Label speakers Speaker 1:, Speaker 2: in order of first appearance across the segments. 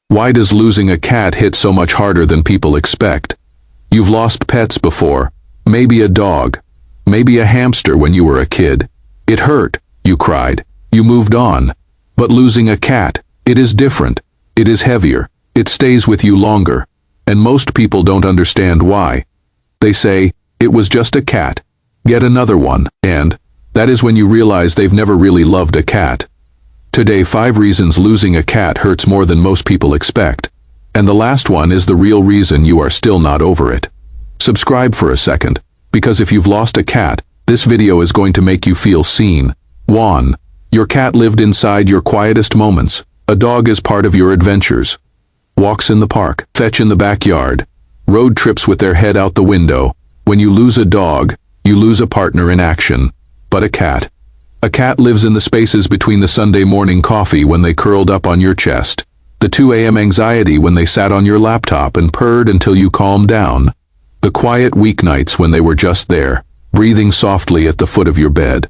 Speaker 1: Why does losing a cat hit so much harder than people expect? You've lost pets before, maybe a dog, maybe a hamster when you were a kid. It hurt, you cried, you moved on. But losing a cat, it is different. It is heavier. It stays with you longer. And most people don't understand why. They say, it was just a cat. Get another one. And that is when you realize they've never really loved a cat. Today, 5 reasons losing a cat hurts more than most people expect. And the last one is the real reason you are still not over it. Subscribe for a second, because if you've lost a cat, this video is going to make you feel seen. 1. Your cat lived inside your quietest moments. A dog is part of your adventures. Walks in the park, fetch in the backyard, road trips with their head out the window. When you lose a dog, you lose a partner in action. But a cat lives in the spaces between the Sunday morning coffee when they curled up on your chest, the 2 a.m. anxiety when they sat on your laptop and purred until you calmed down, the quiet weeknights when they were just there, breathing softly at the foot of your bed.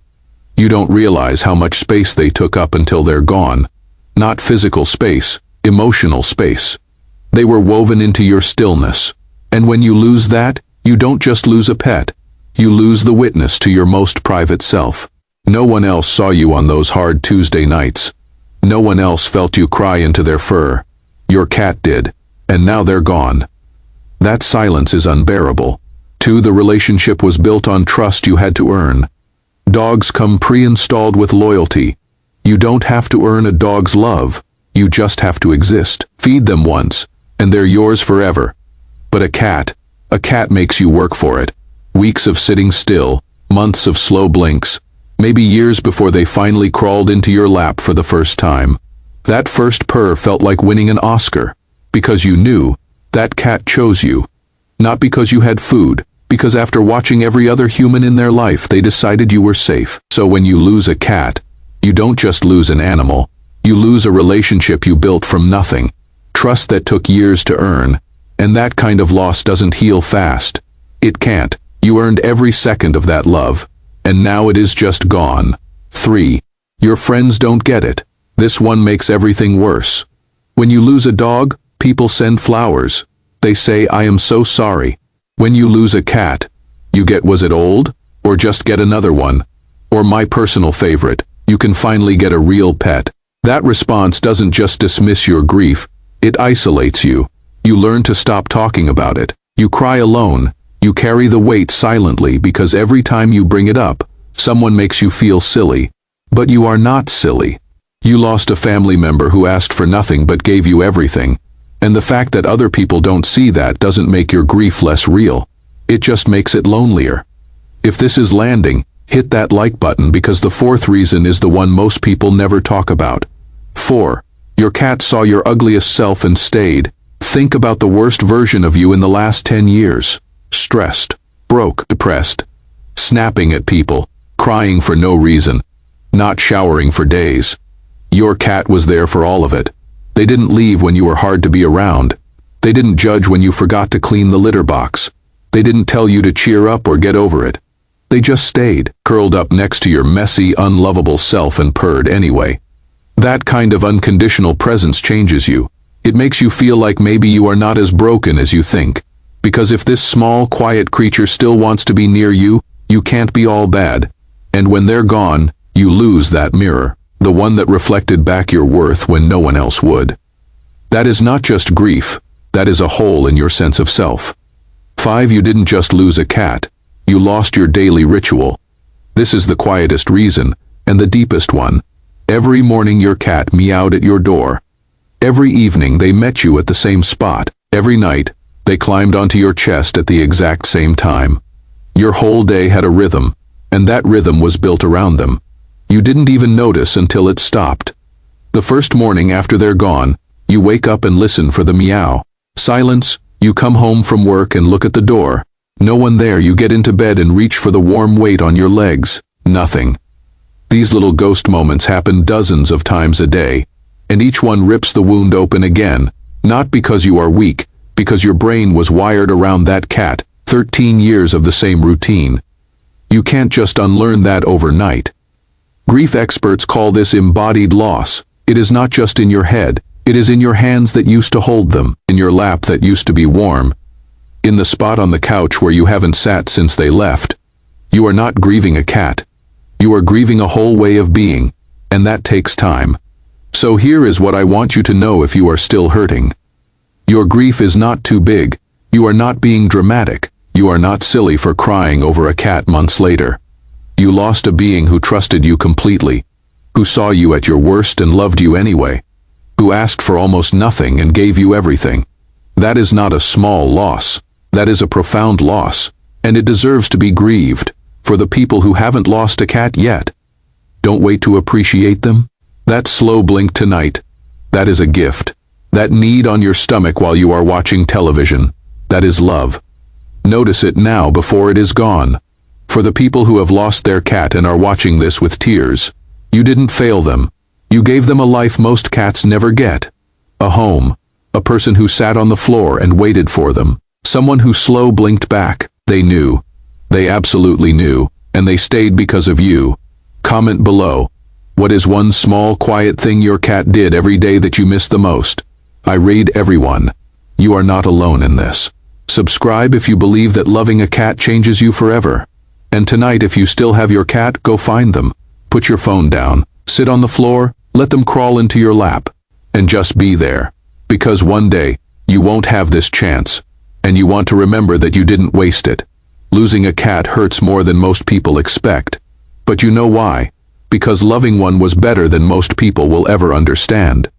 Speaker 1: You don't realize how much space they took up until they're gone. Not physical space, emotional space. They were woven into your stillness. And when you lose that, you don't just lose a pet. You lose the witness to your most private self. No one else saw you on those hard Tuesday nights. No one else felt you cry into their fur. Your cat did, and now they're gone. That silence is unbearable. 2. The relationship was built on trust you had to earn. Dogs come pre-installed with loyalty. You don't have to earn a dog's love. You just have to exist. Feed them once, and they're yours forever. But a cat makes you work for it. Weeks of sitting still, months of slow blinks, maybe years before they finally crawled into your lap for the first time. That first purr felt like winning an Oscar, because you knew that cat chose you. Not because you had food, because after watching every other human in their life, they decided you were safe. So when you lose a cat, you don't just lose an animal, you lose a relationship you built from nothing, trust that took years to earn, and that kind of loss doesn't heal fast. It can't. You earned every second of that love, and now it is just gone. 3. Your friends don't get it. This one makes everything worse. When you lose a dog, people send flowers. They say, I am so sorry. When you lose a cat, you get, was it old? Or just get another one? Or my personal favorite, you can finally get a real pet. That response doesn't just dismiss your grief, it isolates you. You learn to stop talking about it. You cry alone. You carry the weight silently because every time you bring it up, someone makes you feel silly. But you are not silly. You lost a family member who asked for nothing but gave you everything. And the fact that other people don't see that doesn't make your grief less real. It just makes it lonelier. If this is landing, hit that like button because the 4th reason is the one most people never talk about. 4. Your cat saw your ugliest self and stayed. Think about the worst version of you in the last 10 years. Stressed, broke, depressed, snapping at people, crying for no reason, not showering for days. Your cat was there for all of it. They didn't leave when you were hard to be around. They didn't judge when you forgot to clean the litter box. They didn't tell you to cheer up or get over it. They just stayed, curled up next to your messy, unlovable self and purred anyway. That kind of unconditional presence changes you. It makes you feel like maybe you are not as broken as you think. Because if this small, quiet creature still wants to be near you, you can't be all bad. And when they're gone, you lose that mirror, the one that reflected back your worth when no one else would. That is not just grief, that is a hole in your sense of self. 5. You didn't just lose a cat, you lost your daily ritual. This is the quietest reason, and the deepest one. Every morning your cat meowed at your door. Every evening they met you at the same spot. Every night, they climbed onto your chest at the exact same time. Your whole day had a rhythm, and that rhythm was built around them. You didn't even notice until it stopped. The first morning after they're gone, you wake up and listen for the meow. Silence, you come home from work and look at the door. No one there. You get into bed and reach for the warm weight on your legs. Nothing. These little ghost moments happen dozens of times a day, and each one rips the wound open again, not because you are weak, because your brain was wired around that cat, 13 years of the same routine. You can't just unlearn that overnight. Grief experts call this embodied loss. It is not just in your head, It is in your hands that used to hold them, in your lap that used to be warm, in the spot on the couch where you haven't sat since they left. You are not grieving a cat. You are grieving a whole way of being, and that takes time. So here is what I want you to know if you are still hurting. Your grief is not too big. You are not being dramatic. You are not silly for crying over a cat months later. You lost a being who trusted you completely, who saw you at your worst and loved you anyway, who asked for almost nothing and gave you everything. That is not a small loss. That is a profound loss, and it deserves to be grieved. For the people who haven't lost a cat yet, don't wait to appreciate them. That slow blink tonight, that is a gift. That knead on your stomach while you are watching television, that is love. Notice it now before it is gone. For the people who have lost their cat and are watching this with tears, you didn't fail them. You gave them a life most cats never get. A home, a person who sat on the floor and waited for them, someone who slow blinked back. They knew. They absolutely knew, and they stayed because of you. Comment below. What is one small, quiet thing your cat did every day that you miss the most? I read everyone. You are not alone in this. Subscribe if you believe that loving a cat changes you forever. And tonight, if you still have your cat, go find them. Put your phone down, sit on the floor, let them crawl into your lap, and just be there. Because one day, you won't have this chance, and you want to remember that you didn't waste it. Losing a cat hurts more than most people expect. But you know why? Because loving one was better than most people will ever understand.